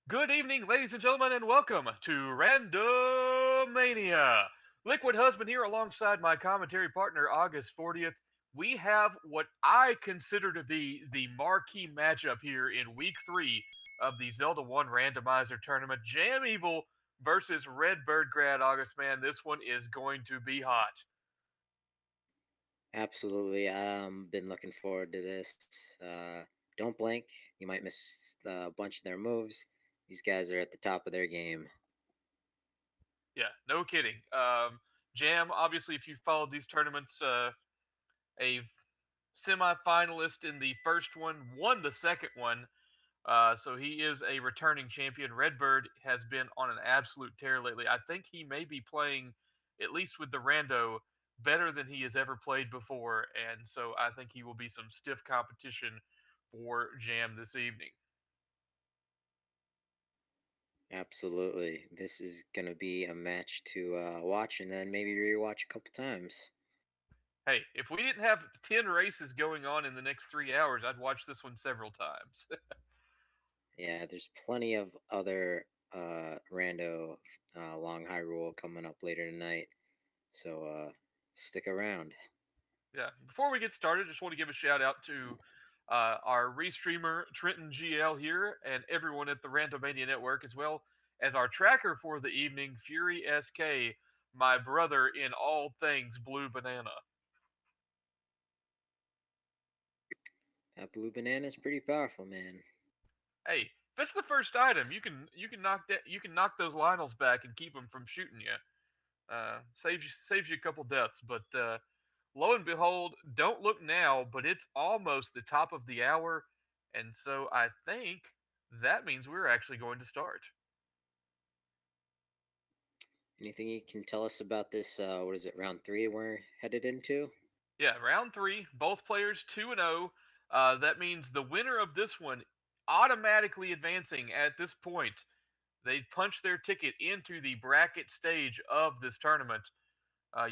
Good evening, ladies and gentlemen, and welcome to Randomania. Liquid Husband here alongside my commentary partner, August 40th. We have what I consider to be the marquee matchup here in week 3 of the Zelda 1 Randomizer tournament. Jameviler versus RedBirdGrad. August, man, this one is going to be hot. Absolutely. Been looking forward to this. Don't blink. You might miss a bunch of their moves. These guys are at the top of their game. Yeah, no kidding. Jam, obviously, if you've followed these tournaments, a semi-finalist in the first one, won the second one. So he is a returning champion. Redbird has been on an absolute tear lately. I think he may be playing, at least with the rando, better than he has ever played before, and so I think he will be some stiff competition for Jam this evening. Absolutely. This is going to be a match to watch and then maybe rewatch a couple times. Hey, if we didn't have 10 races going on in the next 3 hours, I'd watch this one several times. Yeah, there's plenty of other rando long high rule coming up later tonight. So stick around. Yeah. Before we get started, just want to give a shout out to our restreamer Trenton GL here and everyone at the Randomania Network, as well as our tracker for the evening, Fury SK, my brother in all things Blue Banana. That blue banana is pretty powerful, man. Hey, if that's the first item, you can knock those Lionels back and keep them from shooting you. Saves you a couple deaths, but lo and behold, don't look now, but it's almost the top of the hour, and so I think that means we're actually going to start. Anything you can tell us about this? What is it, round 3 we're headed into? Yeah, round three, both players 2-0. That means the winner of this one automatically advancing at this point. They punch their ticket into the bracket stage of this tournament.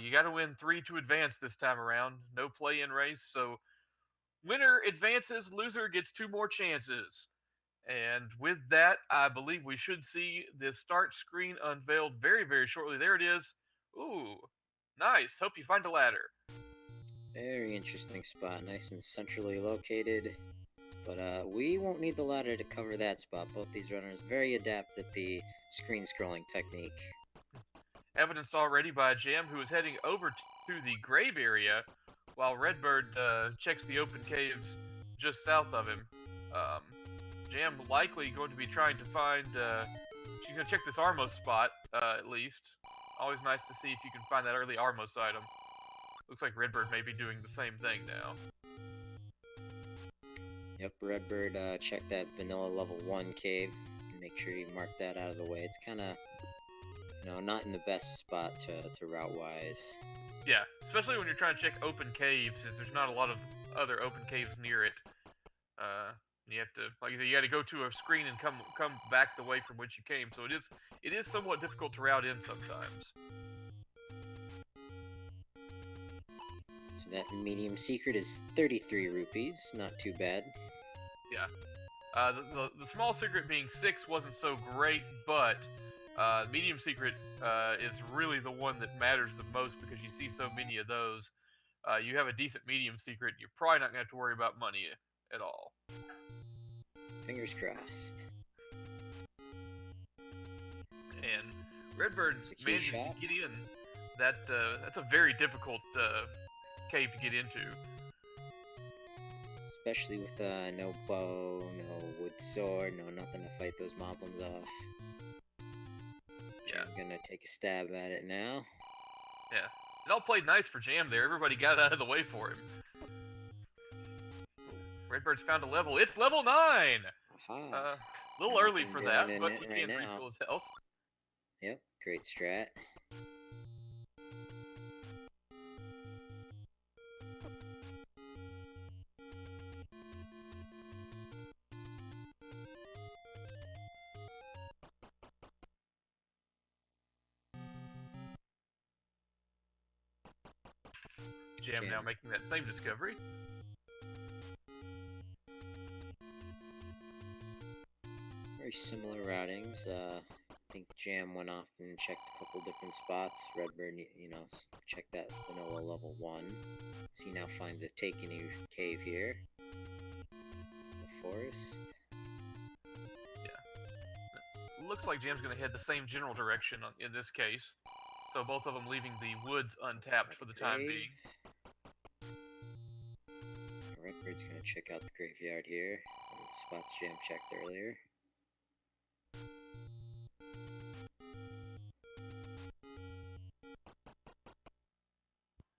You got to win three to advance this time around. No play-in race, so winner advances, loser gets two more chances. And with that, I believe we should see the start screen unveiled very, very shortly. There it is. Ooh, nice. Hope you find a ladder. Very interesting spot, nice and centrally located. But we won't need the ladder to cover that spot. Both these runners very adept at the screen scrolling technique. Evidenced already by Jam, who is heading over to the grave area, while Redbird checks the open caves just south of him. Um, Jam likely going to be trying to find. She's going to check this Armos spot, at least. Always nice to see if you can find that early Armos item. Looks like Redbird may be doing the same thing now. Yep, Redbird, check that vanilla level 1 cave. Make sure you mark that out of the way. It's kind of, not in the best spot to route-wise. Yeah, especially when you're trying to check open caves, since there's not a lot of other open caves near it. You have to, you got to go to a screen and come back the way from which you came. So it is somewhat difficult to route in sometimes. So that medium secret is 33 rupees, not too bad. Yeah. The small secret being 6 wasn't so great, but medium secret is really the one that matters the most because you see so many of those. You have a decent medium secret, you're probably not going to have to worry about money at all. Fingers crossed. And Redbird manages to get in. That's a very difficult cave to get into. Especially with no bow, no wood sword, no nothing to fight those moblins off. Yeah. I'm gonna take a stab at it now. Yeah. It all played nice for Jam there. Everybody got out of the way for him. Redbird's found a level. It's level 9! Aha. A little early for that, but he can refill his health. Yep, great strat. Jam now making that same discovery. Very similar routings. I think Jam went off and checked a couple different spots. Redbird, checked that vanilla level 1. So he now finds a Takenu cave here. The forest. Yeah. Looks like Jam's going to head the same general direction in this case. So both of them leaving the woods untapped for the time being. Redbird's going to check out the graveyard here. The spots Jam checked earlier.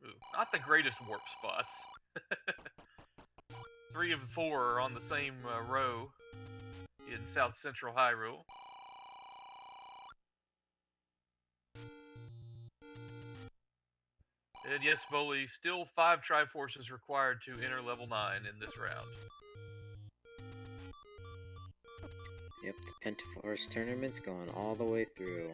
Ooh, not the greatest warp spots. 3 of 4 are on the same row in South Central Hyrule. And yes, Boley, still 5 Triforces required to enter level 9 in this round. Yep, the Pentaforce tournament's going all the way through.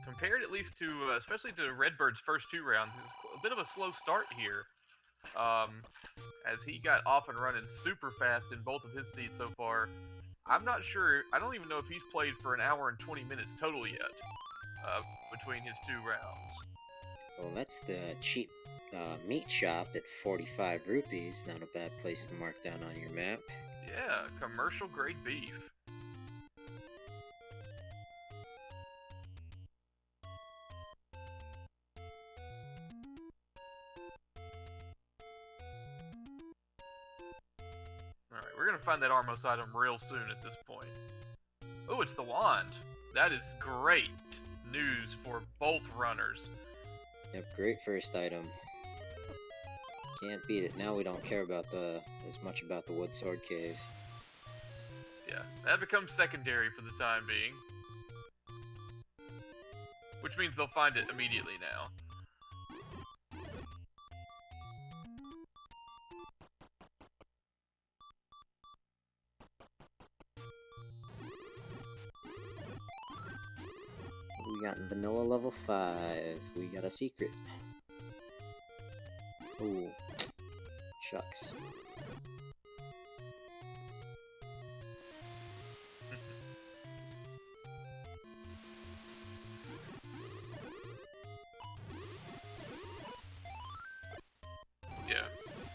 Compared at least to, especially to Redbird's first 2 rounds, it's a bit of a slow start here. As he got off and running super fast in both of his seeds so far. I'm not sure, I don't even know if he's played for an hour and 20 minutes total yet, between his 2 rounds. Well, that's the cheap meat shop at 45 rupees. Not a bad place to mark down on your map. Yeah, commercial grade beef. Alright, we're gonna find that Armos item real soon at this point. Oh, it's the wand. That is great news for both runners. Yep, great first item. Can't beat it. Now we don't care about as much about the Wood Sword Cave. Yeah, that becomes secondary for the time being. Which means they'll find it immediately now. We got vanilla level 5. We got a secret. Ooh. Shucks.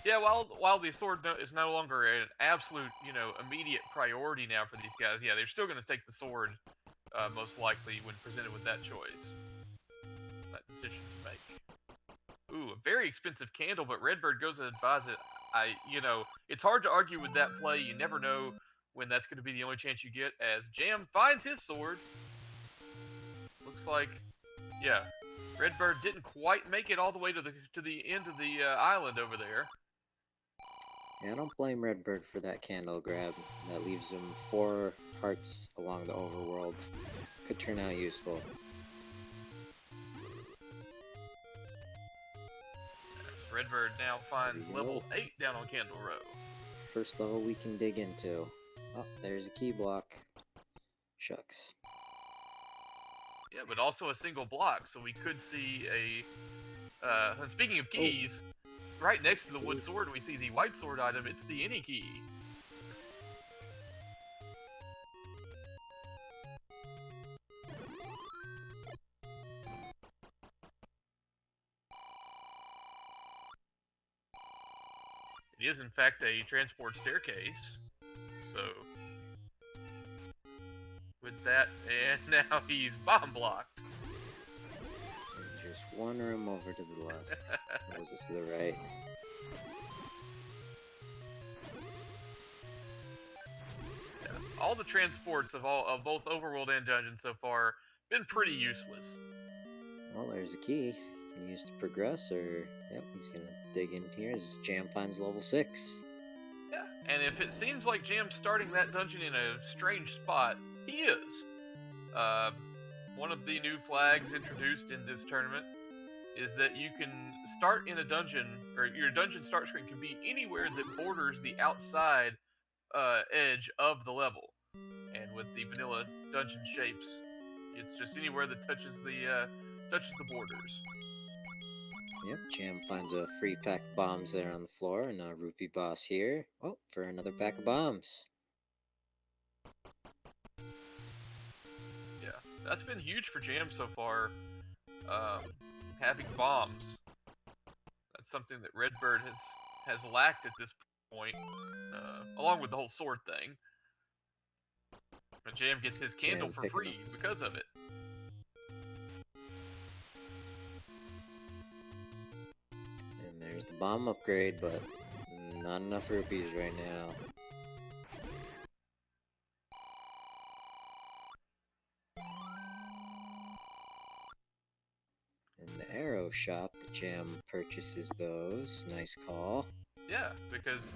Yeah, while the sword is no longer an absolute, immediate priority now for these guys, yeah, they're still going to take the sword, most likely, when presented with that choice. That decision to make. Ooh, a very expensive candle, but Redbird goes and advises it. It's hard to argue with that play. You never know when that's going to be the only chance you get, as Jam finds his sword. Looks like, yeah, Redbird didn't quite make it all the way to the end of the island over there. Yeah, I don't blame Redbird for that candle grab. That leaves him 4 hearts along the overworld. Could turn out useful. Yes, Redbird now finds level 8 down on Candle Row. First level we can dig into. Oh, there's a key block. Shucks. Yeah, but also a single block, so we could see and speaking of keys, right next to the wood sword, we see the white sword item. It's the any key. It is, in fact, a transport staircase. So, with that, and now he's bomb blocked. Just one room over to the left. Or was it to the right? Yeah. All the transports of both Overworld and Dungeon so far been pretty useless. Well, there's a key. Can you use to progress, or yep, he's gonna dig in here as Jam finds level 6. Yeah, and if it seems like Jam's starting that dungeon in a strange spot, he is. One of the new flags introduced in this tournament is that you can start in a dungeon, or your dungeon start screen can be anywhere that borders the outside edge of the level. And with the vanilla dungeon shapes, it's just anywhere that touches the borders. Yep, Jam finds a free pack of bombs there on the floor, and a rupee boss here. Oh, for another pack of bombs. Yeah, that's been huge for Jam so far. Having bombs. That's something that Redbird has lacked at this point, along with the whole sword thing. But Jam gets his candle Jam for picking free up because of it. And there's the bomb upgrade, but not enough rupees right now. In the arrow shop, the Jam purchases those. Nice call. Yeah, because,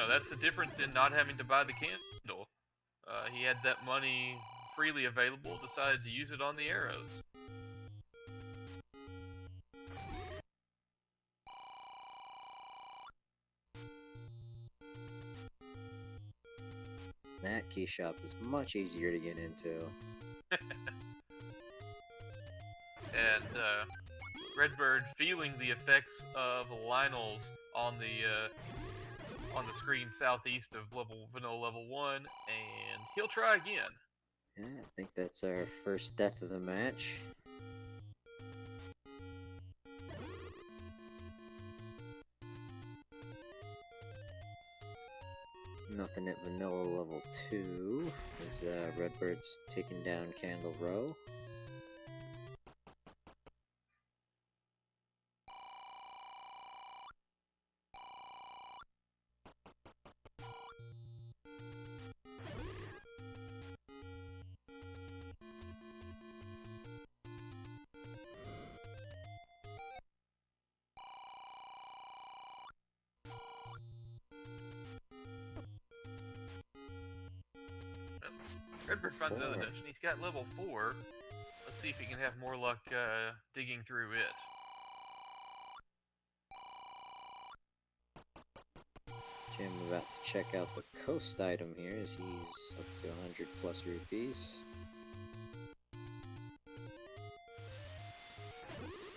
that's the difference in not having to buy the candle. He had that money freely available, decided to use it on the arrows. That key shop is much easier to get into. And Redbird feeling the effects of Lionel's on the screen southeast of vanilla level 1, and he'll try again. Yeah, I think that's our first death of the match. Nothing at vanilla level 2, as Redbird's taking down Candle Row. Redbird finds another dungeon. He's got level 4. Let's see if he can have more luck digging through it. Jim about to check out the coast item here as he's up to 100 plus rupees.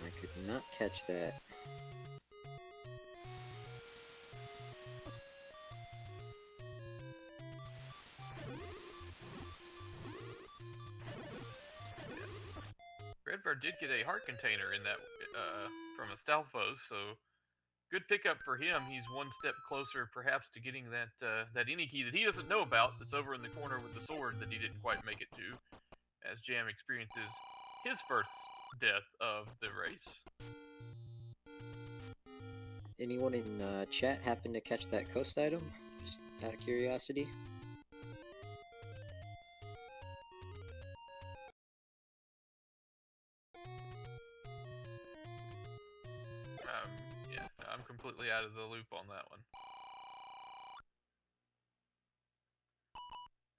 I could not catch that. Redbird did get a heart container in that from Astolfo, so good pickup for him. He's one step closer, perhaps, to getting that any key that he doesn't know about that's over in the corner with the sword that he didn't quite make it to, as Jam experiences his first death of the race. Anyone in chat happen to catch that coast item? Just out of curiosity. Yeah, I'm completely out of the loop on that one.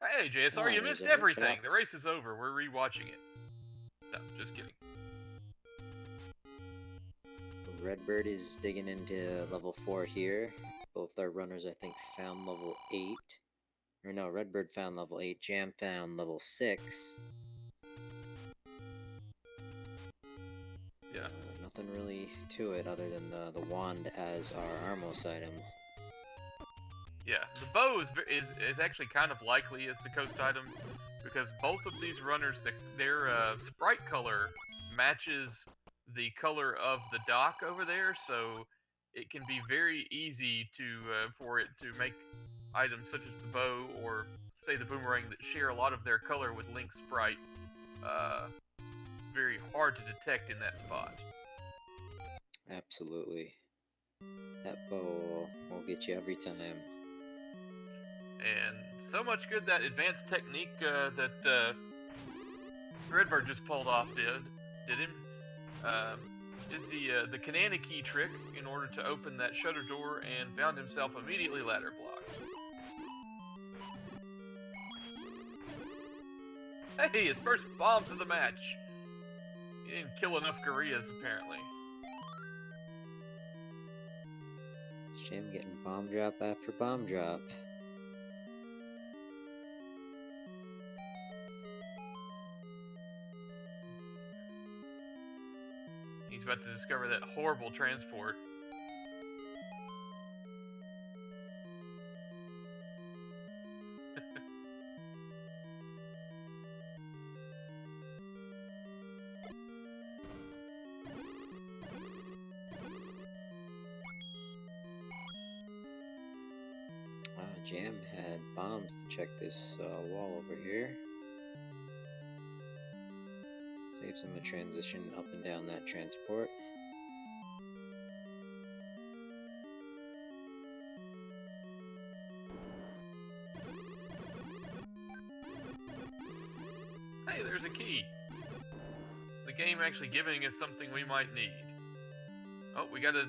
Hey, JSR, you missed everything. The race is over. We're rewatching it. No, just kidding. Redbird is digging into level 4 here. Both our runners, I think, found level 8. Or no, Redbird found level 8. Jam found level 6. Yeah. Nothing really to it other than the wand as our Armos item. Yeah, the bow is actually kind of likely as the coast item, because both of these runners, their sprite color matches the color of the dock over there, so it can be very easy for it to make items such as the bow or say the boomerang that share a lot of their color with Link's sprite very hard to detect in that spot. Absolutely. That bow will get you every time. And so much good that advanced technique that Redbird just pulled off did him. Did the Kananaki trick in order to open that shutter door and found himself immediately ladder blocked. Hey, his first bombs of the match. He didn't kill enough gorillas, apparently. Jam getting bomb drop after bomb drop. He's about to discover that horrible transport. Jam had bombs to check this wall over here. Saves him a transition up and down that transport. Hey, there's a key. The game actually giving us something we might need. Oh, we got a...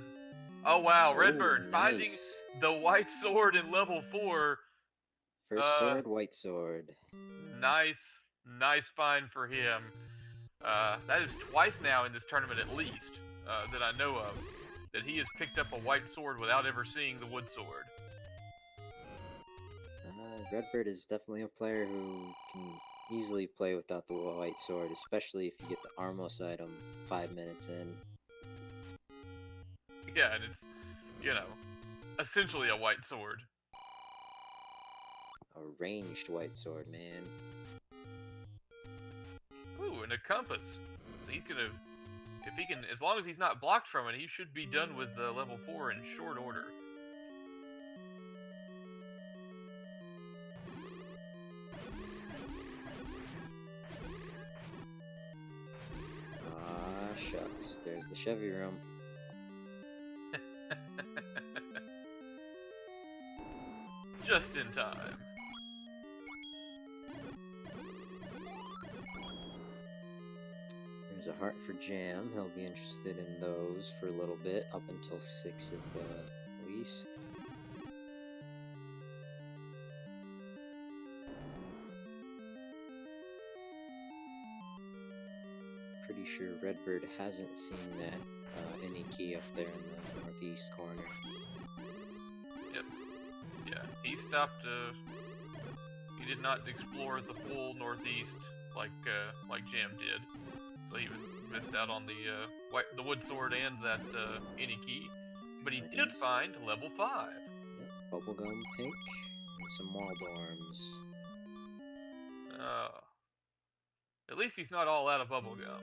Oh, wow, Redbird finding the white sword in level 4. First sword, white sword. Nice find for him. That is twice now in this tournament at least, that I know of, that he has picked up a white sword without ever seeing the wood sword. Redbird is definitely a player who can easily play without the white sword, especially if you get the Armos item 5 minutes in. Yeah, and it's, you know, essentially a white sword. A ranged white sword, man. Ooh, and a compass. So he's gonna, if he can, as long as he's not blocked from it, he should be done with level 4 in short order. Ah, shucks. There's the Chevy room. Just in time. There's a heart for Jam. He'll be interested in those for a little bit, up until 6 at the least. Pretty sure Redbird hasn't seen that any key up there in the northeast corner. Yep. Yeah, he stopped. He did not explore the full northeast like Jam did, so he missed out on the wood sword and that any key. But he did find level 5. Yep, bubblegum pink and some Waldorms. At least he's not all out of bubblegum.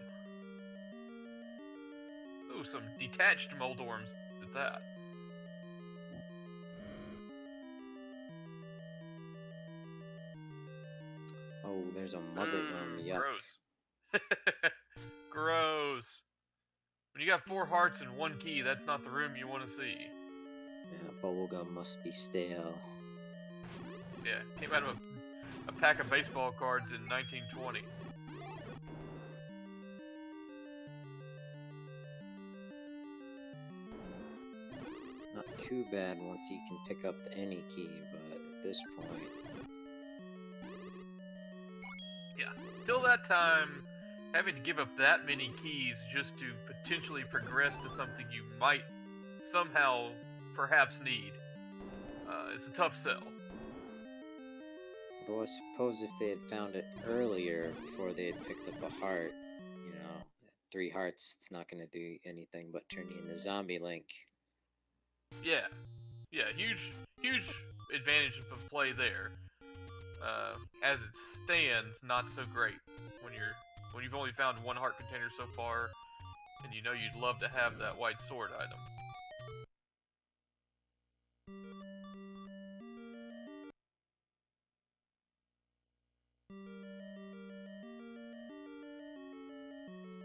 Ooh, some detached Moldorms at that. Oh, there's a mother worm, yuck. Gross. Gross. When you got 4 hearts and 1 key, that's not the room you want to see. Yeah, bubblegum must be stale. Yeah, came out of a pack of baseball cards in 1920. Not too bad once you can pick up the any key, but at this point... Yeah, till that time, having to give up that many keys just to potentially progress to something you might somehow perhaps need, it's a tough sell. Although I suppose if they had found it earlier, before they had picked up a heart, you know, 3 hearts, it's not going to do anything but turn you into Zombie Link. Yeah, huge advantage of play there. As it stands, not so great when you've only found 1 heart container so far, and you know you'd love to have that white sword item.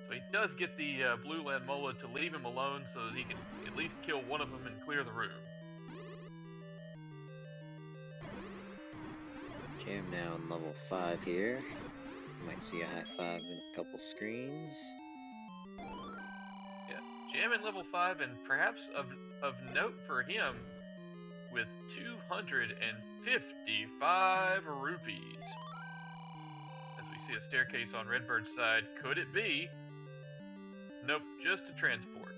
So he does get the Blue Land Mola to leave him alone so that he can at least kill one of them and clear the room. Jam now in level 5 here. You might see a high 5 in a couple screens. Yeah, Jam in level 5, and perhaps of note for him, with 255 rupees. As we see a staircase on Redbird's side, could it be? Nope, just a transport.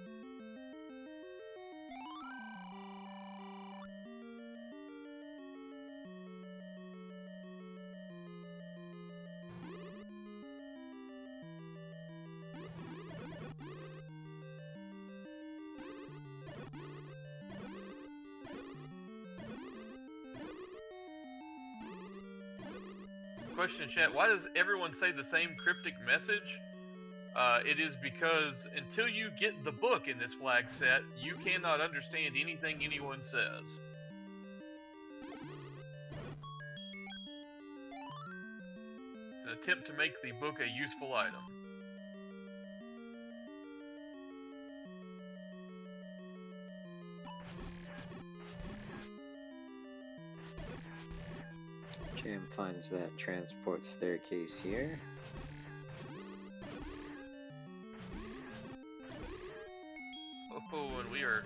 question in chat. Why does everyone say the same cryptic message? It is because until you get the book in this flag set, you cannot understand anything anyone says. It's an attempt to make the book a useful item. Jam finds that transport staircase here. Oh, and we are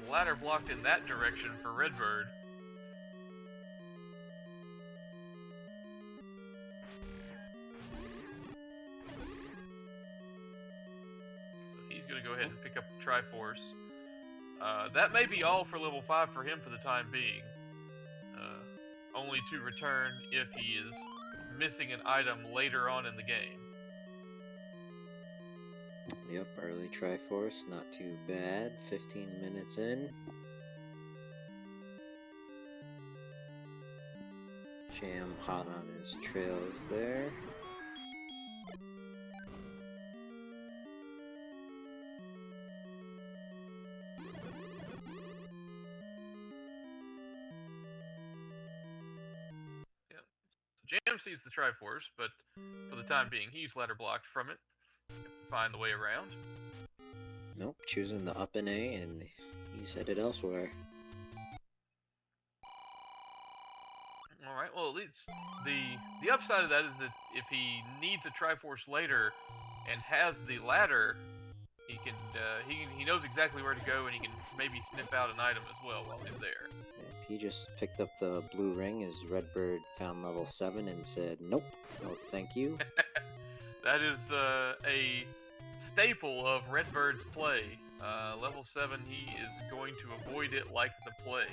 ladder blocked in that direction for Redbird. So he's going to go ahead and pick up the Triforce. That may be all for level 5 for him for the time being. Only to return if he is missing an item later on in the game. Yep, early Triforce, not too bad. 15 minutes in. Jam hot on his trails there. Jam sees the Triforce, but for the time being, he's ladder blocked from it. Have to find the way around. Nope, choosing the up and A, and he's headed elsewhere. Alright, well at least the upside of that is that if he needs a Triforce later and has the ladder, he knows exactly where to go, and he can maybe sniff out an item as well while he's there. He just picked up the blue ring as Redbird found level 7 and said, nope, no thank you. That is a staple of Redbird's play. Level 7, he is going to avoid it like the plague.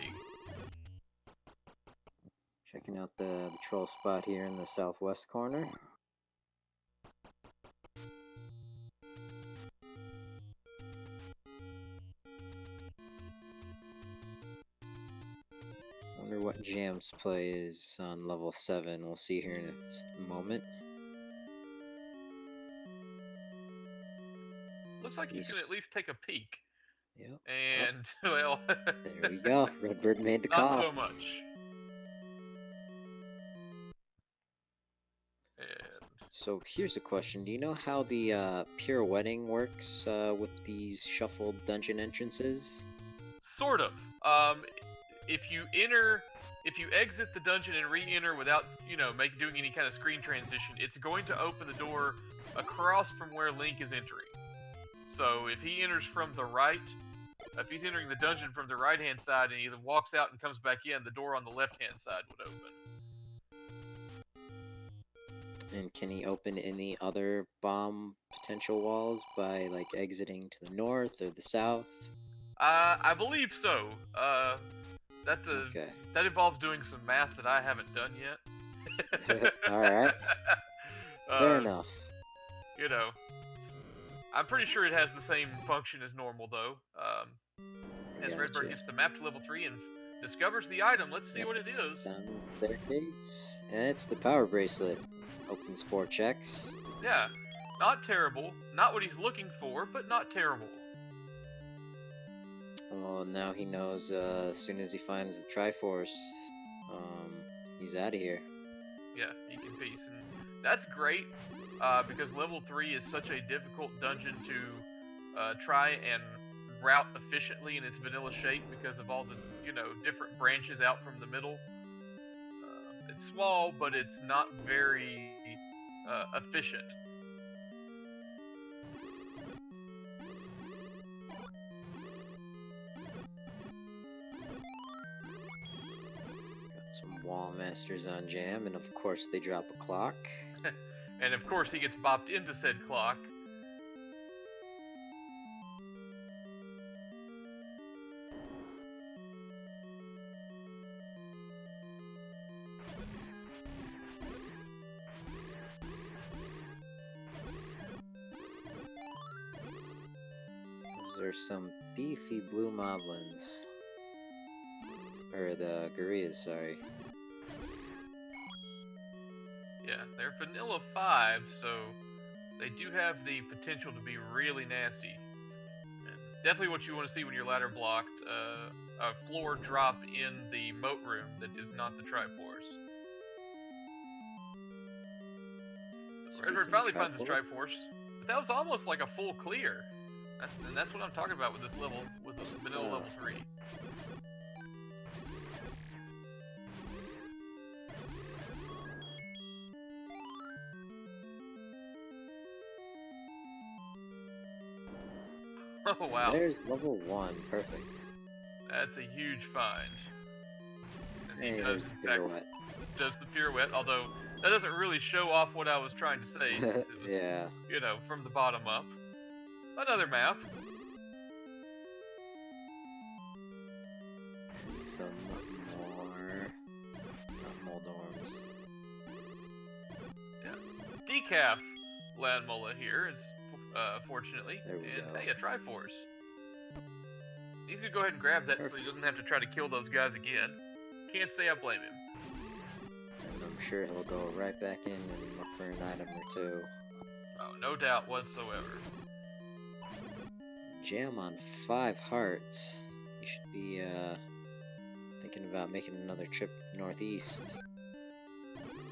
Checking out the troll spot here in the southwest corner. Wonder what Jam's play is on level 7. We'll see here in a moment. Looks like he's going to at least take a peek. Yep. And, well... there we go. Redbird made the call. Not so much. So here's a question. Do you know how the pirouetting works with these shuffled dungeon entrances? Sort of. If you exit the dungeon and re-enter without, doing any kind of screen transition, it's going to open the door across from where Link is entering. So if he enters from the right, if he's entering the dungeon from the right-hand side and he either walks out and comes back in, the door on the left-hand side would open. And can he open any other bomb potential walls by, like, exiting to the north or the south? I believe so. Okay. That involves doing some math that I haven't done yet. Alright. Fair enough. I'm pretty sure it has the same function as normal, though. As Redbird gets the map to level 3 and discovers the item, let's see what it is. Down the staircase. And it's the power bracelet. Opens 4 checks. Yeah, not terrible. Not what he's looking for, but not terrible. Well, now he knows as soon as he finds the Triforce, he's out of here. Yeah, he can peace. And that's great, because level 3 is such a difficult dungeon to try and route efficiently in its vanilla shape because of all the, different branches out from the middle. It's small, but it's not very efficient. Got some wall masters on Jam, and of course they drop a clock. And of course he gets bopped into said clock. There's some beefy blue moblins. Or the gorillas, sorry. they're vanilla 5, so they do have the potential to be really nasty. And definitely what you want to see when you're ladder blocked, a floor drop in the moat room that is not the Triforce. So RedBird finally finds his Triforce, but that was almost like a full clear. That's what I'm talking about with this level, with this vanilla level 3. Oh wow. There's level 1, perfect. That's a huge find. And he Hey, does, in fact, pirouette. does the pirouette, although that doesn't really show off what I was trying to say, since it was, Yeah. you know, from the bottom up. Another map. And some more... not Moldorms. Yeah. Decaf Landmola here is, fortunately. There we and go. hey, a Triforce. He's gonna go ahead and grab that so he doesn't have to try to kill those guys again. Can't say I blame him. And I'm sure he'll go right back in and look for an item or two. Oh, no doubt whatsoever. Jam on 5 hearts. You should be thinking about making another trip northeast.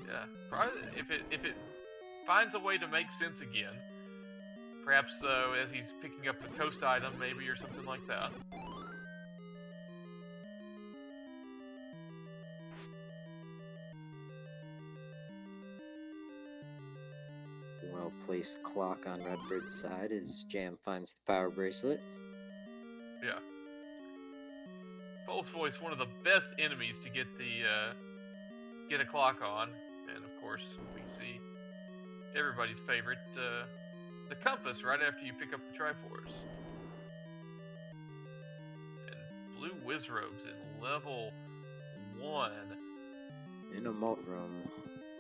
Yeah, probably if it finds a way to make sense again. Perhaps as he's picking up the coast item, maybe, or something like that. Well-placed clock on Redbird's side as Jam finds the power bracelet. Yeah. Pulse Voice, one of the best enemies to get a clock on, and of course we see everybody's favorite, the compass right after you pick up the Triforce. And blue Wizrobes in level 1. In a moat room.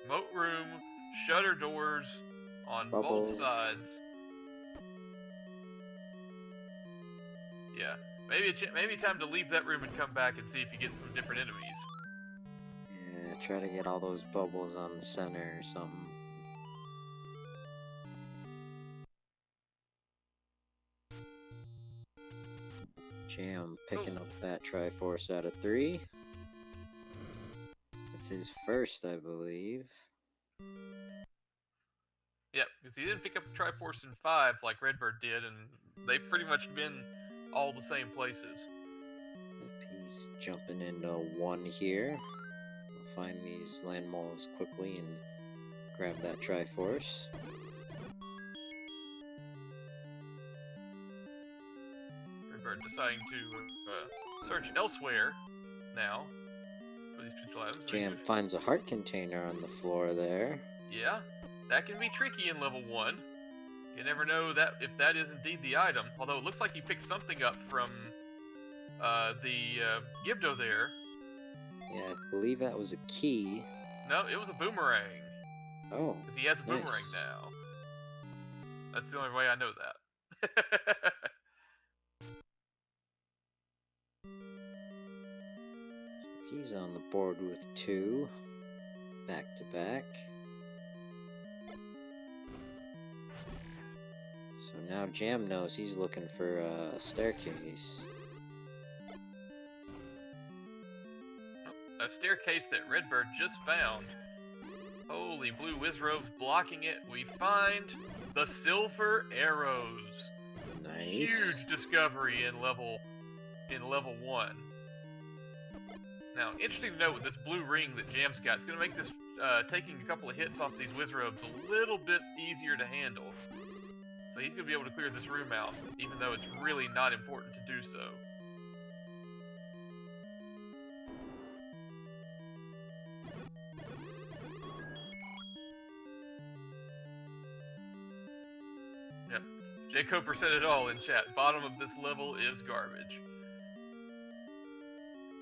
Moat room, shutter doors on Bubbles. both sides. Yeah, maybe time to leave that room and come back and see if you get some different enemies. Yeah, try to get all those bubbles on the center or something. Jam picking up that Triforce out of 3. It's his first, I believe. Yeah, because he didn't pick up the Triforce in 5 like Redbird did, and they've pretty much been all the same places. He's jumping into 1 here. We'll find these land moles quickly and grab that Triforce. Redbird deciding to search elsewhere now for these potential items. Jam finds a heart container on the floor there. Yeah, that can be tricky in level 1. You never know that if that is indeed the item. Although it looks like he picked something up from the Gibdo there. Yeah, I believe that was a key. No, it was a boomerang. Oh, Because he has a nice. boomerang now. That's the only way I know that. He's on the board with 2. Back to back. So now Jam knows he's looking for a staircase. A staircase that Redbird just found. Holy blue Wizrobes blocking it. We find the silver arrows. Nice. Huge discovery in level 1. Now, interesting to note with this blue ring that Jam's got, it's going to make this taking a couple of hits off these Wizrobes a little bit easier to handle. So he's going to be able to clear this room out, even though it's really not important to do so. Yep. Jay Coper said it all in chat. Bottom of this level is garbage.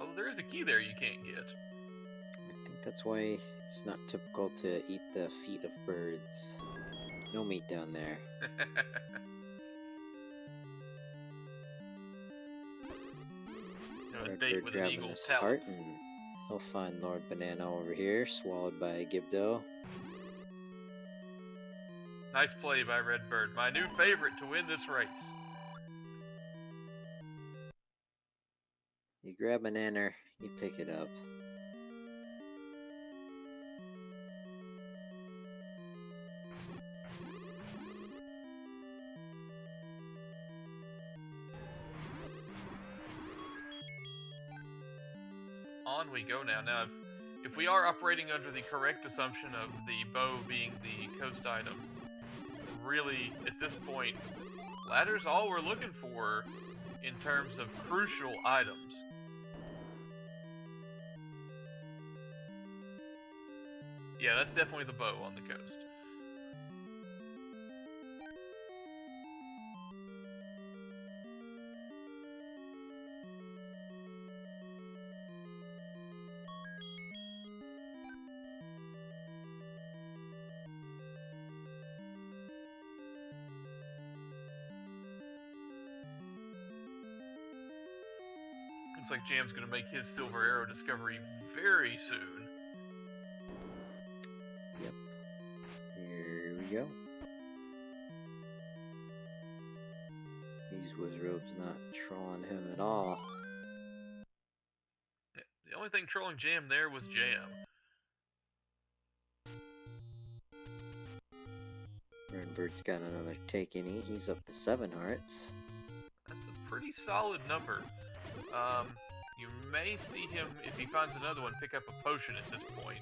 Although there is a key there you can't get. I think that's why it's not typical to eat the feet of birds. No meat down there. No date with an grabbing eagle's his heart, talons. and he'll find Lord Banana over here, swallowed by a Gibdo. Nice play by Redbird, my new favorite to win this race. You grab an enter, you pick it up. On we go now. Now, if we are operating under the correct assumption of the bow being the coast item, really, at this point, ladder's all we're looking for in terms of crucial items. Yeah, that's definitely the bow on the coast. Looks like Jam's going to make his Silver Arrow discovery very soon. Yep. Here we go. These Wizrobes not trolling him at all. The only thing trolling Jam there was Jam. Redbird's got another take-any. He's up to 7 hearts. That's a pretty solid number. You may see him, if he finds another one, pick up a potion at this point.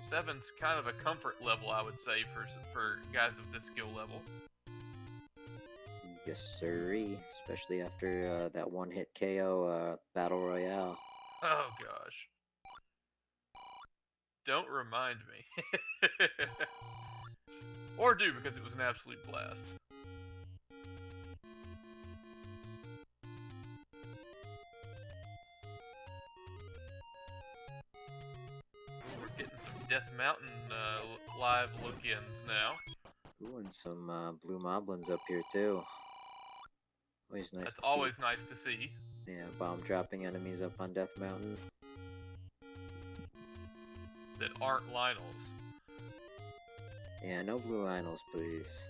7's kind of a comfort level, I would say, for guys of this skill level. Yes, sirree. Especially after that one-hit KO Battle Royale. Oh, gosh. Don't remind me. Or do, because it was an absolute blast. Getting some Death Mountain live look-ins now. Ooh, and some blue moblins up here too. Always nice. That's always nice to see. Yeah, bomb dropping enemies up on Death Mountain. That aren't Lionels. Yeah, no blue Lionels, please.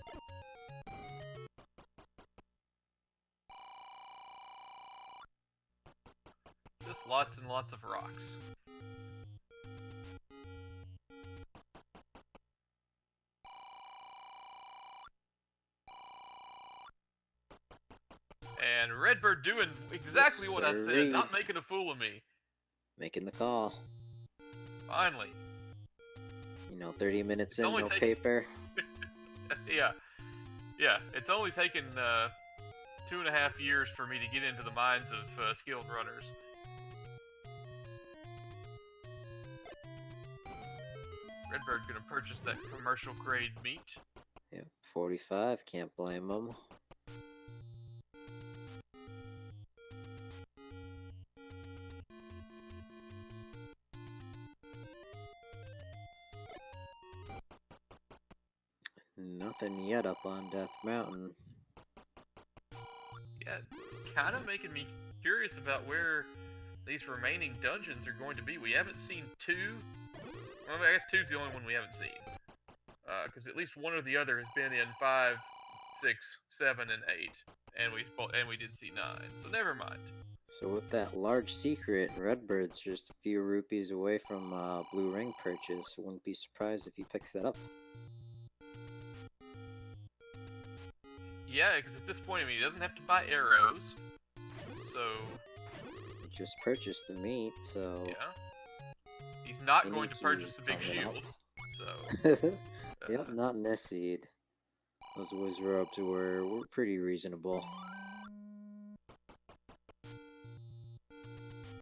Just lots and lots of rocks. And Redbird doing exactly what I said, not making a fool of me. Making the call. Finally. You know, 30 minutes in, no paper. Yeah. Yeah, it's only taken 2.5 years for me to get into the minds of skilled runners. Redbird gonna purchase that commercial grade meat. Yeah, 45, can't blame them. Nothing yet up on Death Mountain. Yeah, kind of making me curious about where these remaining dungeons are going to be. We haven't seen 2. Well, I guess 2's the only one we haven't seen. Because at least one or the other has been in 5, 6, 7, and 8. And we did see 9, so never mind. So with that large secret, Redbird's just a few rupees away from Blue Ring purchase. Wouldn't be surprised if he picks that up. Yeah, because at this point, I mean, he doesn't have to buy arrows. So... He just purchased the meat, so... Yeah. He's not going to purchase the big shield, so... Yep, not in this seed. Those Wizrobes were pretty reasonable.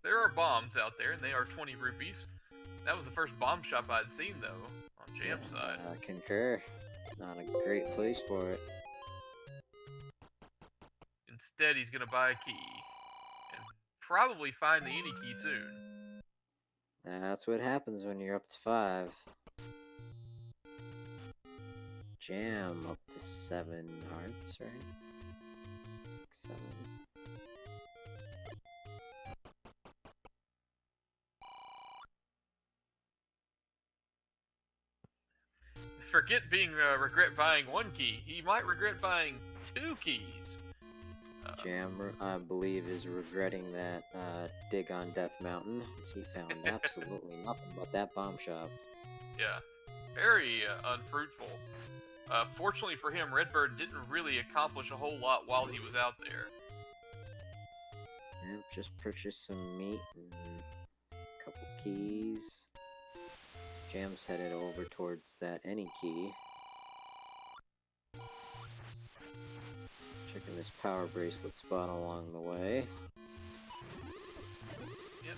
There are bombs out there, and they are 20 rupees. That was the first bomb shop I'd seen, though, on Jam's side. Concur. Not a great place for it. Instead, he's going to buy a key. And probably find the any key soon. That's what happens when you're up to 5. Jam up to 7 hearts, right? 6, 7. For forget regret buying 1 key. He might regret buying 2 keys. Jam, I believe, is regretting that dig on Death Mountain, as he found absolutely nothing but that bomb shop. Yeah, very unfruitful. Fortunately for him, Redbird didn't really accomplish a whole lot while he was out there. Yep, just purchased some meat and a couple keys. Jam's headed over towards that any key. Checking this power bracelet spot along the way. Yep.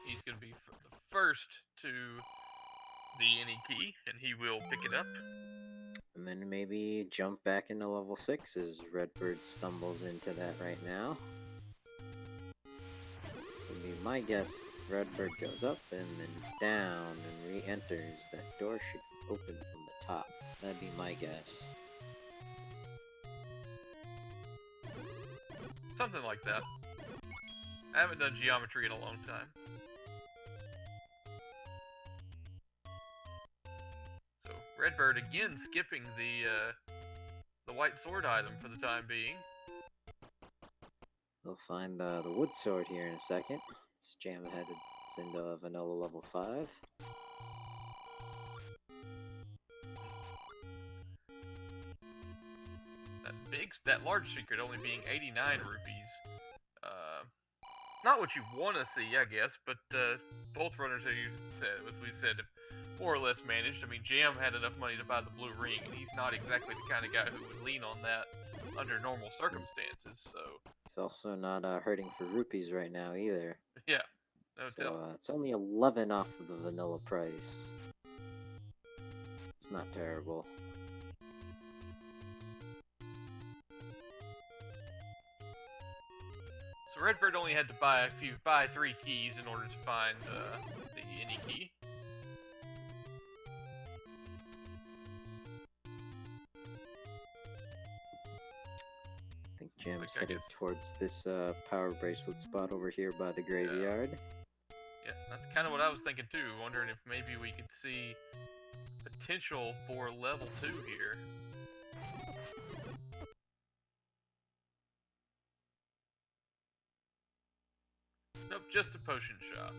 He's going to be the first to the any key, and he will pick it up. And then maybe jump back into level 6 as Redbird stumbles into that right now. Would be my guess if Redbird goes up and then down and re-enters, that door should open from the top. That'd be my guess. Something like that. I haven't done geometry in a long time. So Redbird again skipping the white sword item for the time being. We'll find the wood sword here in a second. This Jam headed into vanilla level 5. That large secret only being 89 rupees. Not what you want to see, I guess, but both runners, as we said, have more or less managed. I mean, Jam had enough money to buy the blue ring, and he's not exactly the kind of guy who would lean on that under normal circumstances, so... He's also not hurting for rupees right now either. Yeah, no so, tell. it's only 11 off of the vanilla price. It's not terrible. So Redbird only had to buy 3 keys in order to find the any key. I think Jam's headed towards this power bracelet spot over here by the graveyard. Yeah, that's kind of what I was thinking too. Wondering if maybe we could see potential for level 2 here. Nope, just a potion shop.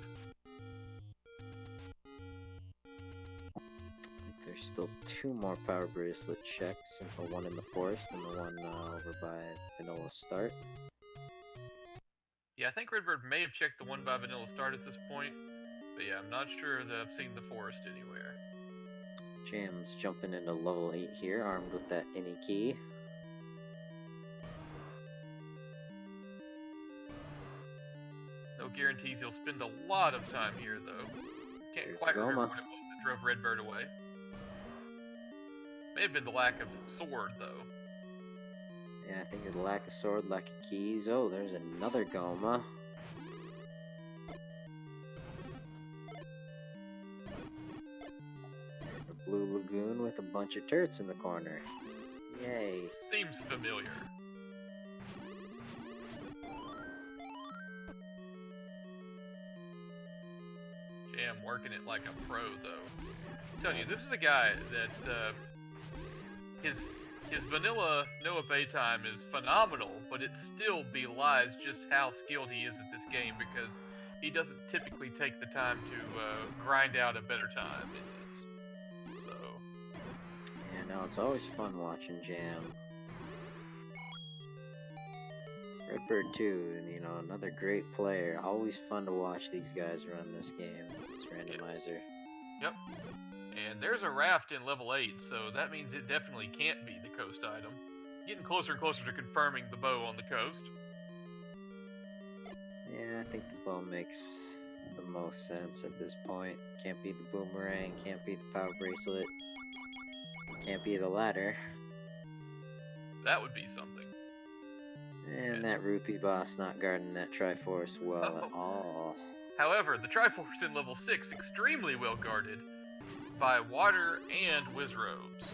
There's still 2 more power bracelet checks, the one in the forest and the one over by Vanilla Start. Yeah, I think Redbird may have checked the one by Vanilla Start at this point, but yeah, I'm not sure that I've seen the forest anywhere. Jam's jumping into level 8 here, armed with that any key. No guarantees he'll spend a lot of time here, though. Can't There's quite remember Goma. what it was that drove Redbird away. May have been the lack of sword, though. Yeah, I think it's lack of sword, lack of keys. Oh, there's another Goma. A blue lagoon with a bunch of turrets in the corner. Yay. Seems familiar. Jam working it like a pro, though. I'm telling you, this is a guy that his vanilla Noah Bay time is phenomenal, but it still belies just how skilled he is at this game because he doesn't typically take the time to grind out a better time in this. So Yeah, no, it's always fun watching Jam. Redbird too, and you know, another great player. Always fun to watch these guys run this game. This randomizer. Yep. And there's a raft in level 8, so that means it definitely can't be the coast item. Getting closer and closer to confirming the bow on the coast. Yeah, I think the bow makes the most sense at this point. Can't be the boomerang, can't be the power bracelet, can't be the ladder. That would be something. And that rupee boss not guarding that Triforce well at all. However, the Triforce in level 6 extremely well guarded by water and Wizrobes.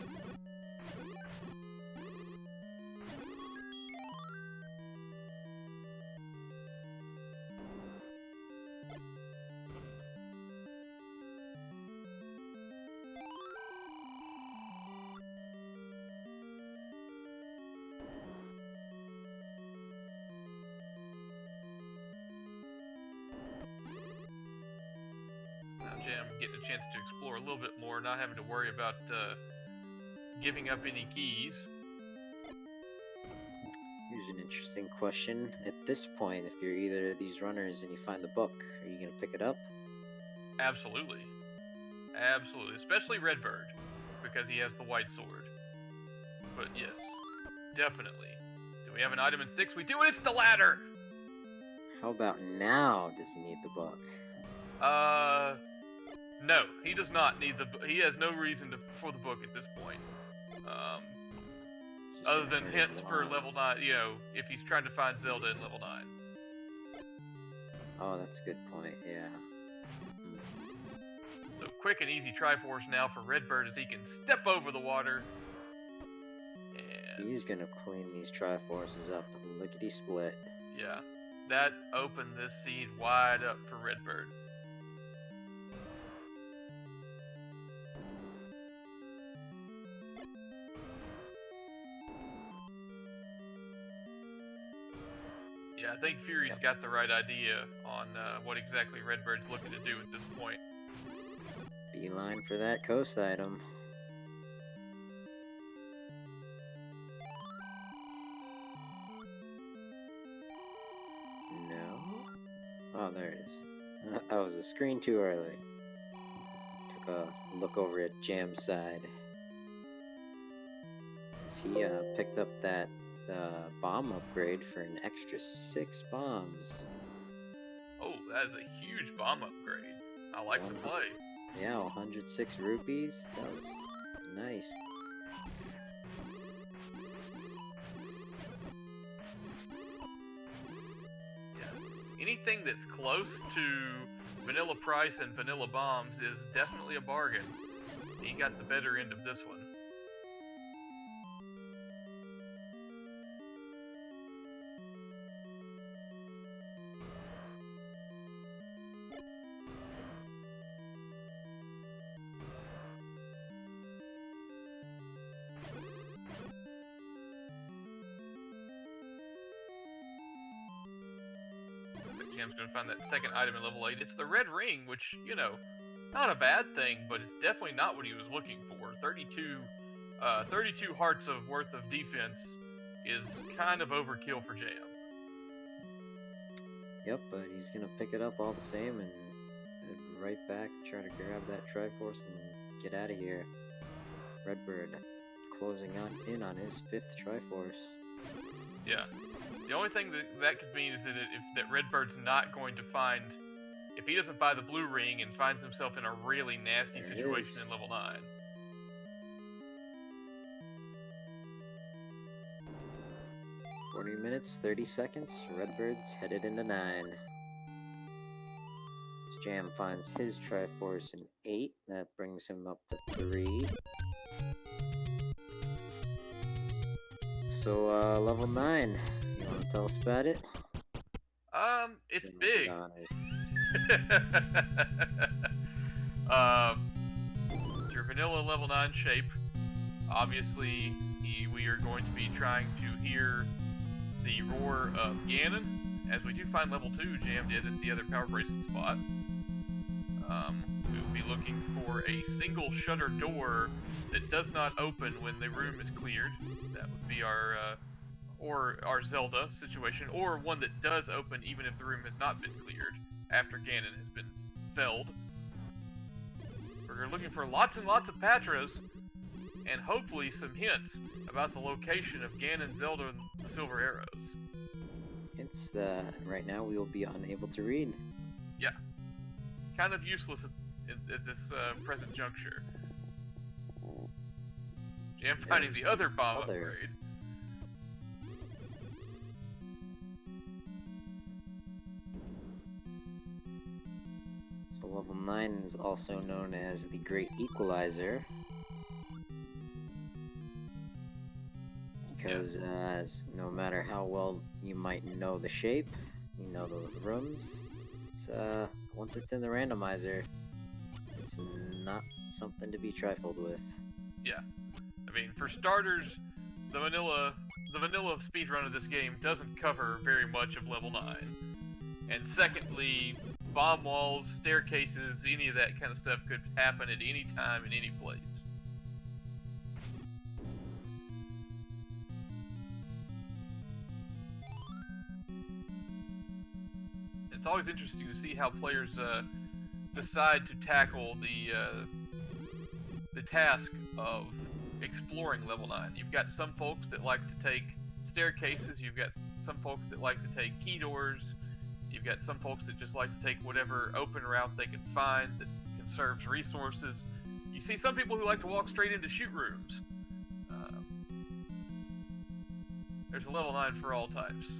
Jam getting a chance to explore a little bit more, not having to worry about giving up any keys. Here's an interesting question. At this point, if you're either of these runners and you find the book, are you going to pick it up? Absolutely. Absolutely. Especially Redbird, because he has the white sword. But yes, definitely. Do we have an item in 6? We do, and it's the ladder! How about now does he need the book? No, he does not need the book. He has no reason for the book at this point. Other than hints for level 9, you know, if he's trying to find Zelda in level 9. Oh, that's a good point, yeah. So quick and easy Triforce now for Redbird as he can step over the water. And he's gonna clean these Triforces up and lickety split. yeah, that opened this seed wide up for Redbird. Yeah, I think Fury's got the right idea on what exactly Redbird's looking to do at this point. Beeline for that coast item. No? Oh, there it is. That was a screen too early. Took a look over at Jam's side. As he picked up that bomb upgrade for an extra 6 bombs. Oh, that is a huge bomb upgrade. I like the play. Yeah, 106 rupees. That was nice. Yeah. Anything that's close to vanilla price and vanilla bombs is definitely a bargain. He got the better end of this one. Jam's gonna find that second item in level 8. It's the red ring, which, you know, not a bad thing, but it's definitely not what he was looking for. 32 hearts of worth of defense is kind of overkill for Jam. Yep, but he's gonna pick it up all the same and right back, try to grab that Triforce and get out of here. Redbird closing in on his 5th Triforce. Yeah. The only thing that could mean is that Redbird's not going to find, if he doesn't buy the blue ring and finds himself in a really nasty situation in level 9. minutes, 30 seconds. Redbird's headed into 9. Jam finds his Triforce in 8. That brings him up to 3. So, level 9. You want to tell us about it? It's big. Your vanilla level 9 shape. Obviously, we are going to be trying to hear the roar of Ganon, as we do find level 2 Jam did at the other power bracelet spot. We will be looking for a single shutter door that does not open when the room is cleared. That would be our Zelda situation, or one that does open even if the room has not been cleared after Ganon has been felled. We're looking for lots and lots of Patras, and hopefully some hints about the location of Ganon, Zelda, and the Silver Arrows. Hints that right now we will be unable to read. Yeah. Kind of useless at this present juncture. Jam finding the other bomb upgrade. So level 9 is also known as the Great Equalizer. Because no matter how well you might know the shape, you know those rooms, once it's in the randomizer, it's not something to be trifled with. Yeah. I mean, for starters, the vanilla speedrun of this game doesn't cover very much of level 9. And secondly, bomb walls, staircases, any of that kind of stuff could happen at any time in any place. It's always interesting to see how players decide to tackle the task of exploring level 9. You've got some folks that like to take staircases, you've got some folks that like to take key doors, you've got some folks that just like to take whatever open route they can find that conserves resources. You see some people who like to walk straight into shoot rooms. There's a level 9 for all types.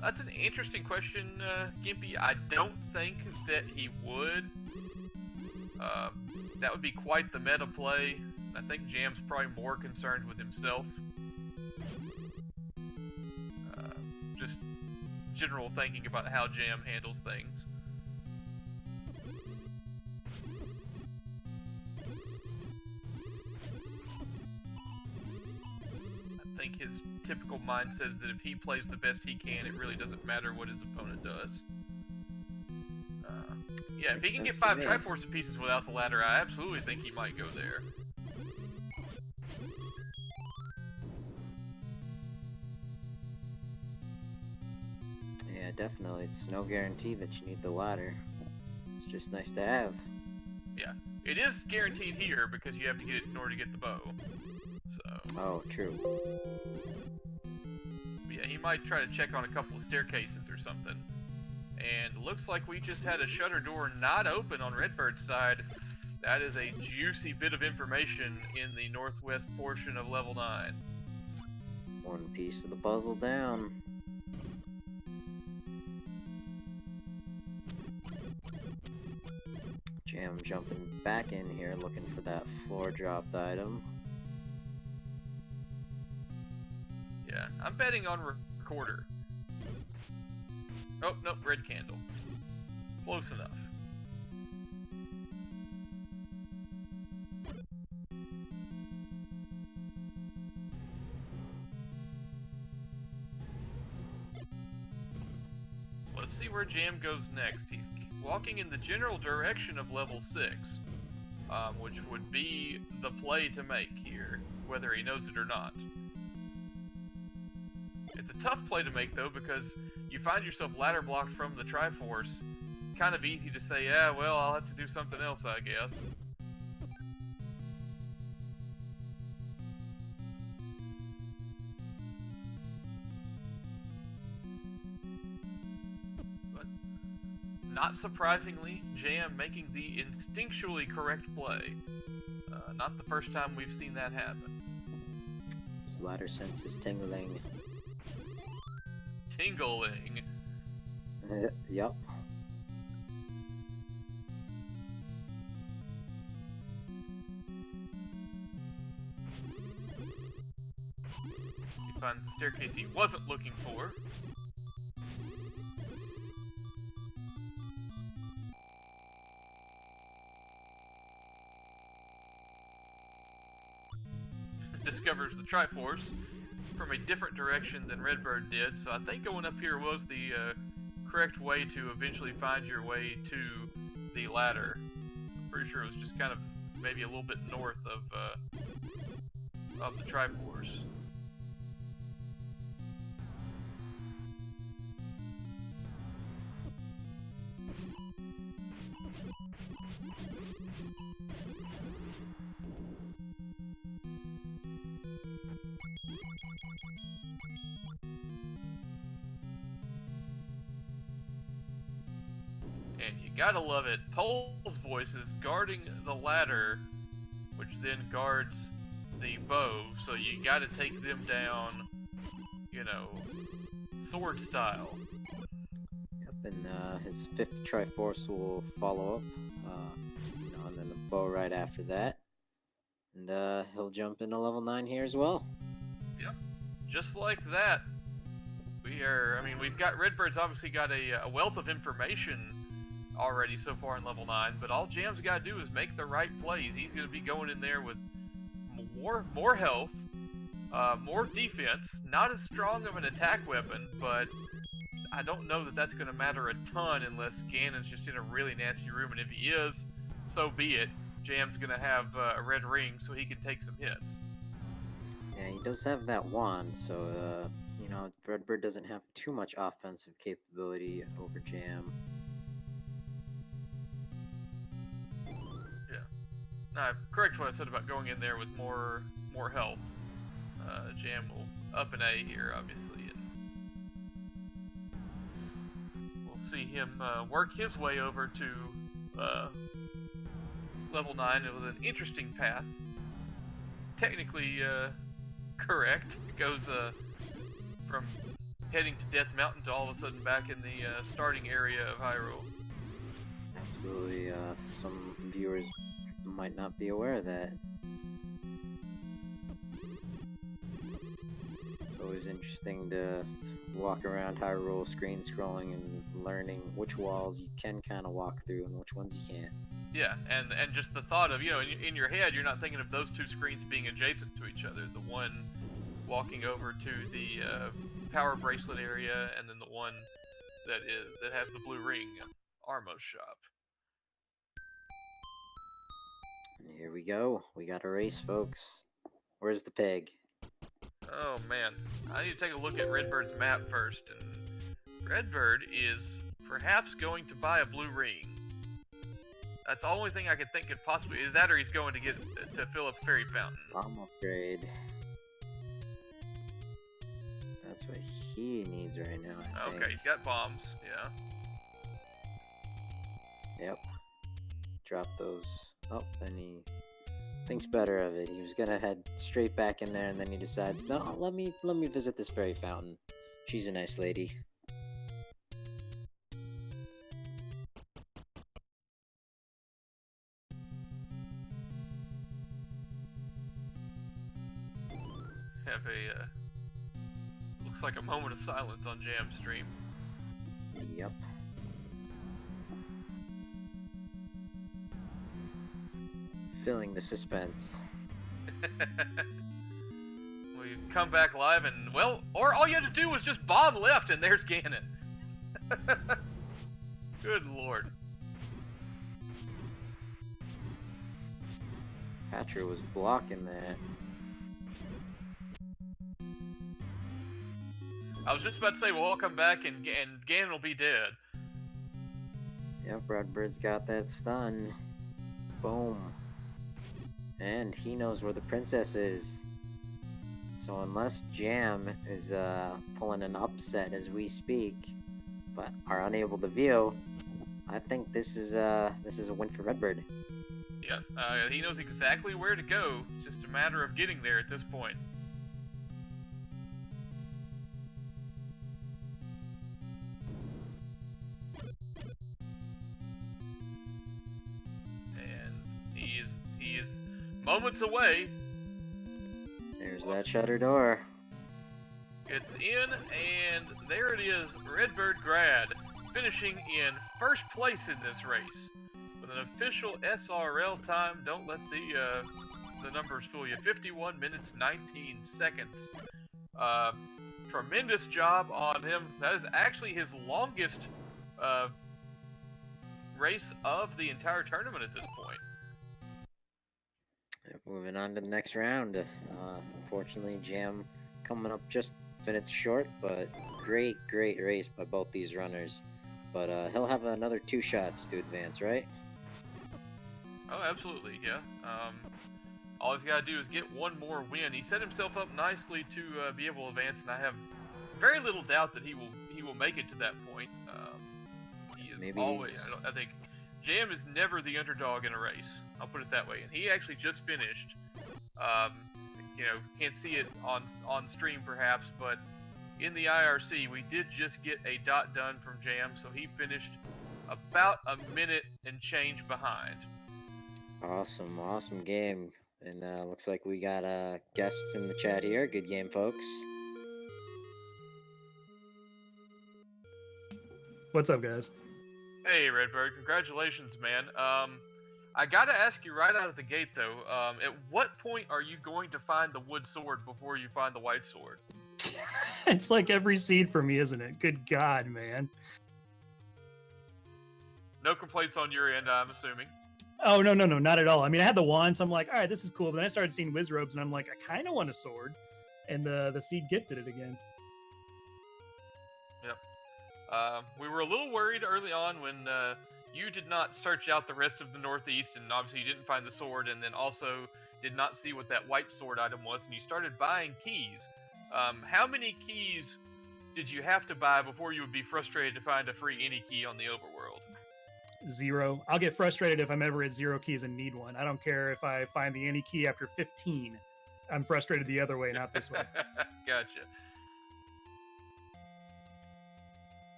That's an interesting question, Gimpy. I don't think that he would. That would be quite the meta play. I think Jam's probably more concerned with himself. Just general thinking about how Jam handles things. I think his typical mind says that if he plays the best he can, it really doesn't matter what his opponent does. Yeah, if he can get 5 Triforce pieces without the ladder, I absolutely think he might go there. Yeah, definitely. It's no guarantee that you need the ladder. It's just nice to have. Yeah, it is guaranteed here because you have to get it in order to get the bow. So. Oh, true. Yeah, he might try to check on a couple of staircases or something. And looks like we just had a shutter door not open on Redbird's side. That is a juicy bit of information in the northwest portion of level 9. One piece of the puzzle down. Jam jumping back in here looking for that floor dropped item. Yeah, I'm betting on recorder. Oh, nope, red candle. Close enough. So let's see where Jam goes next. He's walking in the general direction of level 6, which would be the play to make here, whether he knows it or not. It's a tough play to make, though, because you find yourself ladder blocked from the Triforce. Kind of easy to say, yeah, well, I'll have to do something else, I guess. But, not surprisingly, Jam making the instinctually correct play. Not the first time we've seen that happen. His ladder sense is tingling. Tingling. Yep. He finds the staircase he wasn't looking for. Discovers the Triforce from a different direction than Redbird did, so I think going up here was the correct way to eventually find your way to the ladder. I'm pretty sure it was just kind of maybe a little bit north of the Triforce. And you gotta love it. Pole's voice is guarding the ladder, which then guards the bow, so you gotta take them down, you know, sword style. Yep, and his 5th Triforce will follow up, and then the bow right after that. And he'll jump into level 9 here as well. Yep, just like that. We've got Redbird's obviously got a wealth of information already so far in level 9, but all Jam's got to do is make the right plays. He's going to be going in there with more health, more defense, not as strong of an attack weapon, but I don't know that that's going to matter a ton unless Ganon's just in a really nasty room, and if he is, so be it. Jam's going to have a red ring so he can take some hits. Yeah, he does have that wand, so, you know, Redbird doesn't have too much offensive capability over Jam. Yeah. Now, correct what I said about going in there with more health. Jam will up an A here, obviously, and we'll see him work his way over to level 9 with an interesting path. Technically correct. It goes from heading to Death Mountain to all of a sudden back in the starting area of Hyrule. Absolutely. Some viewers might not be aware of that. It's always interesting to walk around Hyrule screen scrolling and learning which walls you can kind of walk through and which ones you can't. Yeah, and just the thought of, you know, in your head, you're not thinking of those two screens being adjacent to each other. The one walking over to the power bracelet area, and then the one that has the blue ring, Armo's shop. And here we go. We got a race, folks. Where's the pig? Oh man, I need to take a look at Redbird's map first, and Redbird is perhaps going to buy a blue ring. That's the only thing I could think could possibly is that, or he's going to fill up Fairy Fountain. Bomb upgrade. That's what he needs right now, I think. Okay, he's got bombs. Yeah. Yep. Drop those. Oh, then he thinks better of it. He was gonna head straight back in there, and then he decides, no, let me visit this Fairy Fountain. She's a nice lady. Have a looks like a moment of silence on Jam stream. Yep. Filling the suspense. We come back live and, well, or all you had to do was just bomb left and there's Ganon. Good lord. Hatcher was blocking that. I was just about to say, well, I'll come back and Ganon will be dead. Yep, Redbird's got that stun. Boom. And he knows where the princess is. So unless Jam is pulling an upset as we speak, but are unable to view, I think this is a win for Redbird. Yeah, he knows exactly where to go. It's just a matter of getting there at this point. And he is moments away. There's that shutter door. It's in, and there it is, RedBirdGrad, finishing in first place in this race. With an official SRL time, don't let the numbers fool you, 51 minutes, 19 seconds. Tremendous job on him. That is actually his longest race of the entire tournament at this point. Moving on to the next round. Unfortunately, Jam coming up just minutes short, but great race by both these runners. But he'll have another 2 shots to advance, right? Oh, absolutely, yeah. All he's got to do is get one more win. He set himself up nicely to be able to advance, and I have very little doubt that he will make it to that point. He is Maybe always. I think Jam is never the underdog in a race. I'll put it that way. And he actually just finished. You know, can't see it on stream perhaps, but in the IRC we did just get a dot done from Jam, so he finished about a minute and change behind. Awesome game. And looks like we got guests in the chat here. Good game, folks. What's up, guys? Hey, Redbird, congratulations, man. I gotta ask you right out of the gate, though. At what point are you going to find the wood sword before you find the white sword? It's like every seed for me, isn't it? Good God, man. No complaints on your end, I'm assuming. Oh, no, not at all. I mean, I had the wand, so I'm like, all right, this is cool. But then I started seeing whiz robes, and I'm like, I kind of want a sword. And the seed gifted it again. Yep. We were a little worried early on when you did not search out the rest of the Northeast, and obviously you didn't find the sword, and then also did not see what that white sword item was, and you started buying keys. How many keys did you have to buy before you would be frustrated to find a free any key on the overworld? 0. I'll get frustrated if I'm ever at 0 keys and need one. I don't care if I find the any key after 15. I'm frustrated the other way, not this way. Gotcha.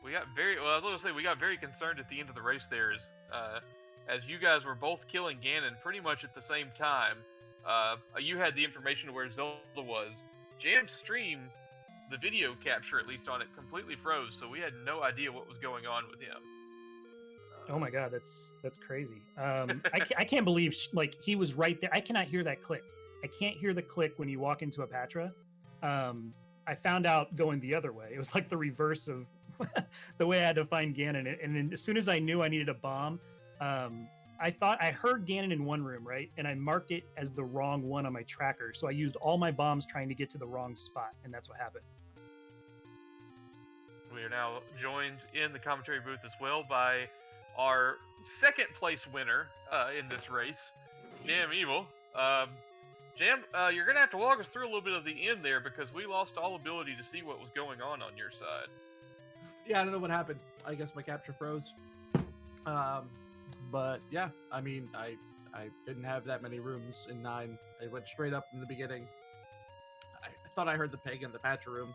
We got very well. I was going to say we got very concerned at the end of the race there, as you guys were both killing Ganon pretty much at the same time. You had the information where Zelda was. Jam's stream, the video capture at least on it, completely froze, so we had no idea what was going on with him. Oh my God, that's crazy. I can't believe like he was right there. I cannot hear that click. I can't hear the click when you walk into a Patra. I found out going the other way. It was like the reverse of the way I had to find Ganon. And then as soon as I knew I needed a bomb, I thought I heard Ganon in one room, right? And I marked it as the wrong one on my tracker. So I used all my bombs trying to get to the wrong spot, and that's what happened. We are now joined in the commentary booth as well by our second place winner in this race, Jameviler. Jam, you're going to have to walk us through a little bit of the end there because we lost all ability to see what was going on your side. Yeah, I don't know what happened. I guess my capture froze. But yeah, I mean, I didn't have that many rooms in 9. I went straight up in the beginning. I thought I heard the pig in the Patra room.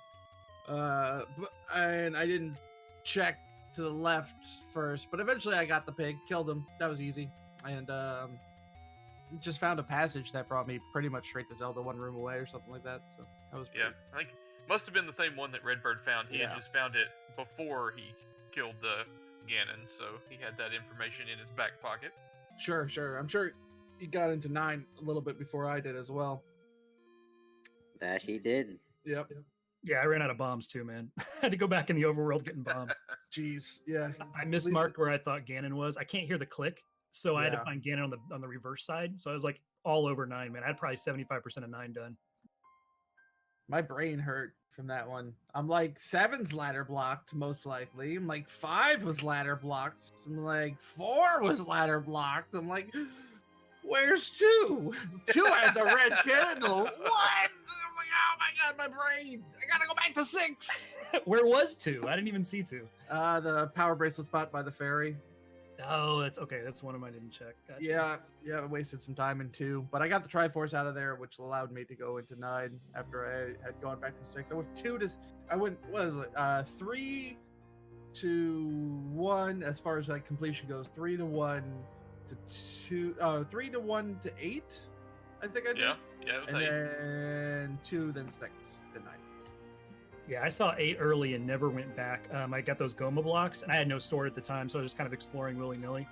And I didn't check to the left first, but eventually I got the pig, killed him. That was easy. And just found a passage that brought me pretty much straight to Zelda, one room away or something like that. So that was pretty... I think must have been the same one that Redbird found. He had just found it before he killed the Ganon, so he had that information in his back pocket. Sure. I'm sure he got into 9 a little bit before I did as well. That he did. Yep. Yeah, I ran out of bombs too, man. I had to go back in the overworld getting bombs. Jeez, yeah. I mismarked where I thought Ganon was. I can't hear the click, so I had to find Ganon on the reverse side. So I was like all over 9, man. I had probably 75% of 9 done. My brain hurt from that one. I'm like 7's ladder blocked, most likely. I'm like 5 was ladder blocked. I'm like 4 was ladder blocked. I'm like, where's 2? 2 had the red candle. What? Oh my God, my brain. I gotta go back to 6. Where was 2? I didn't even see 2. The power bracelet spot by the ferry. Oh, that's okay. That's one of mine I didn't check. Gotcha. Yeah, I wasted some time in 2, but I got the Triforce out of there, which allowed me to go into 9 after I had gone back to 6. I went 3 to 1 as far as like completion goes. 3 to 1 to 2. 3 to 1 to 8. I think I did. Yeah, it was and 8. then 2, then 6, then 9. Yeah, I saw 8 early and never went back. I got those Goma blocks, and I had no sword at the time, so I was just kind of exploring willy-nilly.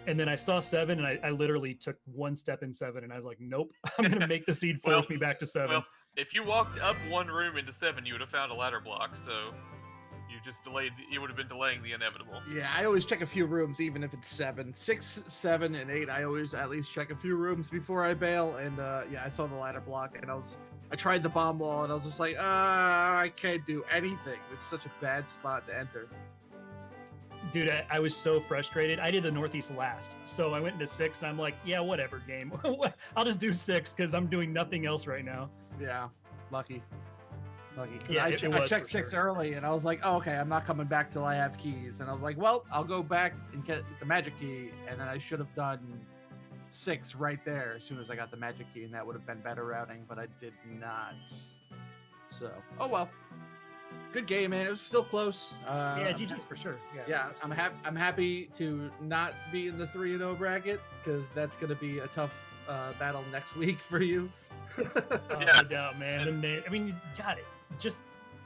And then I saw 7, and I literally took one step in 7, and I was like, nope, I'm going to make the seed force me back to 7. Well, if you walked up one room into 7, you would have found a ladder block, so you just delayed. You would have been delaying the inevitable. Yeah, I always check a few rooms, even if it's 7. 6, 7, and 8, I always at least check a few rooms before I bail, and I saw the ladder block, and I tried the bomb wall, and I was just like, I can't do anything. It's such a bad spot to enter. Dude, I was so frustrated. I did the Northeast last, so I went into 6, and I'm like, yeah, whatever, game. I'll just do 6, because I'm doing nothing else right now. Yeah, lucky. Yeah, I checked 6 early, and I was like, oh, okay, I'm not coming back till I have keys. And I was like, well, I'll go back and get the magic key, and then I should have done 6 right there as soon as I got the magic key, and that would have been better routing, but I did not. So, oh well. Good game, man. It was still close. Yeah, GG's for sure. Yeah, I'm happy to not be in the 3-0 bracket, because that's going to be a tough battle next week for you. No doubt, man. I mean, you got it. Just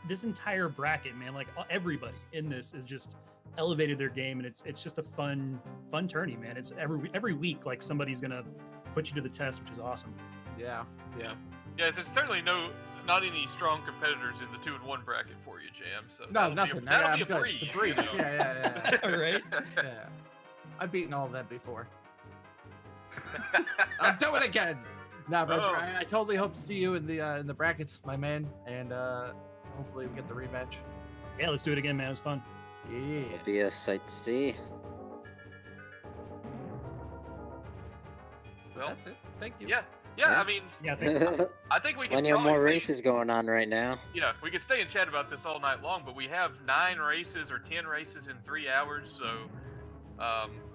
this entire bracket, man, like everybody in this is just elevated their game, and it's just a fun tourney, man. It's every week like somebody's gonna put you to the test, which is awesome. Yeah. Yeah, there's certainly not any strong competitors in the 2-1 bracket for you, Jam. So No, nothing. That'll be I'm a good. breeze. It's a breeze. you know? Yeah. All right. Yeah. I've beaten all of them before. I'll do it again. No, but Oh. I totally hope to see you in the brackets, my man, and hopefully we get the rematch. Yeah, let's do it again, man. It was fun. Yeah. It'll be a sight to see. Well, That's it. Thank you. yeah. Yeah. I mean, Yeah, thank I think we can Plenty of probably more stay- races going on right now. Yeah, we could stay and chat about this all night long, but we have 9 races or 10 races in 3 hours, so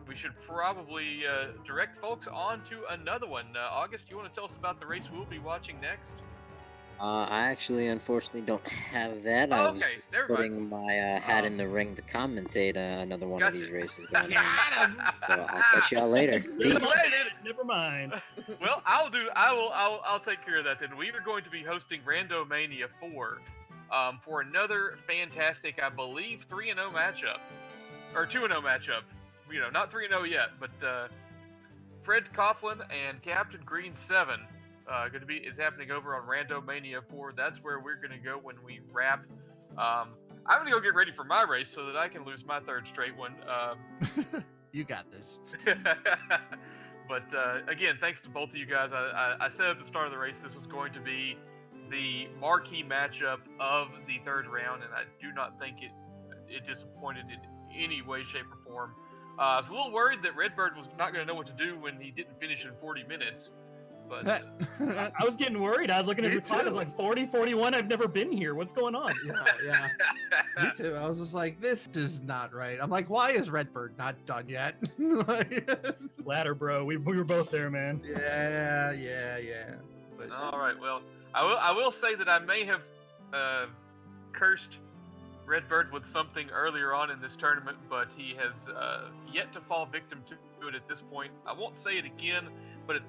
we should probably direct folks on to another one. August, you want to tell us about the race we'll be watching next? I actually, unfortunately, don't have that. I Oh, was okay, never mind. putting my hat in the ring to commentate another one of these Gotcha. races going on. Got him. So I'll catch y'all later. Peace. Never mind. Well, I'll take care of that then. We are going to be hosting Randomania 4 for another fantastic, I believe, 3-0 matchup. Or 2-0 matchup. You know, not 3-0 yet, but Fred Coughlin and Captain Green 7 is happening over on Randomania 4. That's where we're gonna go when we wrap. I'm gonna go get ready for my race so that I can lose my 3rd straight one. You got this. But again, thanks to both of you guys. I said at the start of the race this was going to be the marquee matchup of the 3rd round, and I do not think it disappointed in any way, shape, or form. I was a little worried that Redbird was not going to know what to do when he didn't finish in 40 minutes. But I was getting worried. I was looking at Me the clock. I was too. like 40, 41. I've never been here. What's going on? Yeah. Me too. I was just like, this is not right. I'm like, why is Redbird not done yet? Ladder, bro. We were both there, man. Yeah. But all right, well, I will say that I may have cursed Redbird with something earlier on in this tournament, but he has yet to fall victim to it at this point. I won't say it again, but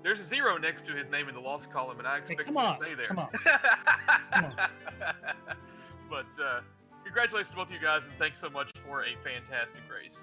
there's a 0 next to his name in the loss column, and I expect come him on, to stay there. come on. But congratulations to both of you guys, and thanks so much for a fantastic race.